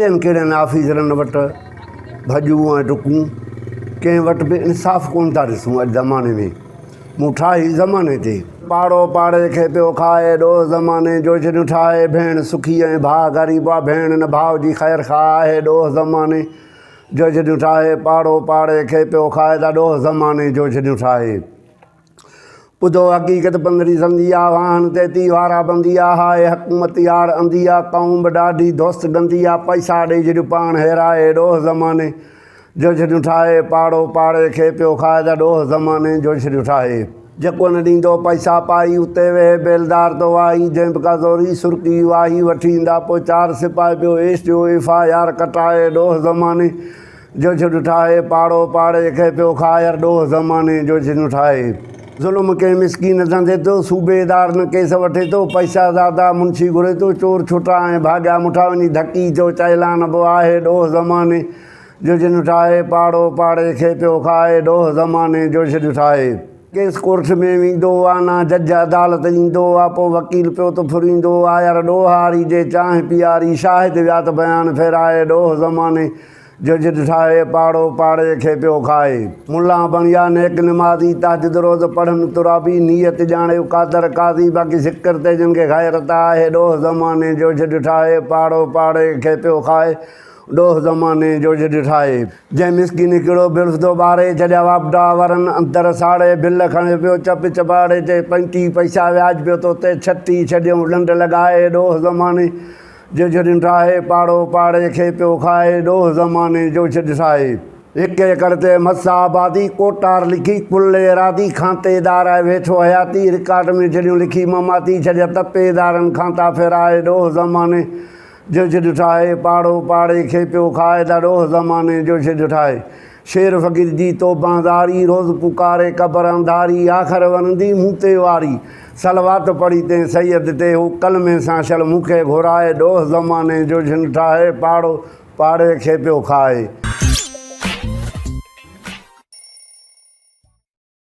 केरनि केरनि ऑफिसरनि वटि भॼूं ऐं टुकूं, कंहिं वटि बि इंसाफ़ कोन था ॾिसूं अॼु ज़माने में। मूं ठाही ज़माने ते पाड़ो पाड़े खे पियो खाए, ॾोह ज़माने जो जॾहिं ठाहे भेण सुखी ऐं भाउ ग़रीब आहे, भेण न भाउ जी ख़ैर खा आहे। ॾोह ज़माने जो जॾहिं ठाहे, पाड़ो पाड़े खे पियो खाए था, ॾोह ज़माने जो जॾहिं ठाहे। ॿुधो हक़ीक़त पंद्रहीं संदी आहे, वाहन ते ती वारा बंदी आहे, हाए हुकूमत यार अंधी आहे, क़ौम ॾाढी दोस्त गंदी आहे, पैसा ॾेई जॾहिं पाण हेराए। ॾोह ज़माने जो जॾहिं ठाहे, पाड़ो पाड़े खे पियो खाए था, ॾोह ज़माने जो जॾहिं ठाहे। जेको न ॾींदो पैसा पाई, उते वेह बेलदार तो आई, जंहिं बि कज़ोरी सुर्की वाही वठी ईंदा, पोइ 4 सिपाही पियो एस जो FIR कटाए। ॾोह ज़माने जो जॾहिं ठाहे, पाड़ो पाड़े खे पियो खाए, ॾोह ज़माने जो जॾहिं ठाहे। ज़ुल्म कंहिं मिसकीन धंधे थो, सूबेदार न केस वठे थो, पैसा ज़्यादा मुंशी घुरे थो, चोर छुटा ऐं भाॻिया मुठा वञी धकी जो चैलान बि आहे। ॾोह ज़माने जो जॾहिं ठाहे, पाड़ो पाड़े खे पियो खाए, ॾोह ज़माने जो जॾहिं ठाहे। केस कोर्ट में वेंदो आहे, ना जज अदालत ईंदो आहे, पोइ वकील पियो त फुरींदो आहे, यार ॾोहारी जे चांहि पीआरी, शाहिद विया त बयान फेराए। ॾोह ज़माने जो जॾहिं ठाहे, पाड़ो पाड़े खे पियो खाए। मुला बणिया नेक निमाज़ी, ताजिद रोज़ पढ़नि तुराबी, नीयत ॼाणे कादर काज़ी, बाक़ी ज़िक्र ते जिन खे ग़ैरत आहे। ॾोह ज़माने जो जॾहिं ठाहे, पाड़ो पाड़े खे पियो खाए, ॾोह ज़माने जो जॾहिं ठाहे। जंहिं मिसकीन किड़ो बिल्फ़दो ॿारे, जॾहिं वापडा वरनि अंदर साड़े, बिल खणे पियो चप चपाड़े ते 35 पैसा व्याज पियो तो ते 36 छॾियऊं ॾंड लॻाए। ॾोह ज़माने जो जॾहिं ठाहे, पाड़ो पाड़े खे पियो खाए, ॾोह ज़माने जो जॾहिं ठाहे। हिक एकड़ ते मसा आबादी, कोटार लिखी कुल्ले रादी, खांतेदार आहे वेठो हयाती, रिकार्ड में जॾहिं लिखी ममाती, छॾिया तपेदारनि खांता फेराए। ॾोह ज़माने जो जॾहिं ठाहे, पाड़ो पाड़े खे पियो खाए था, ॾोह ज़माने जो जॾहिं ठाहे। शेर फ़कीर जी तो बांदारी, रोज़ पुकारे क़बर अंधारी, आख़िर वरंदी मूं ते वारी, सलवात पढ़ी ते सैयद ते, हू कलमे सां छल मूंखे घुराए। ॾोह ज़माने जो जॾहिं ठाहे, पाड़ो पाड़े खे पियो खाए।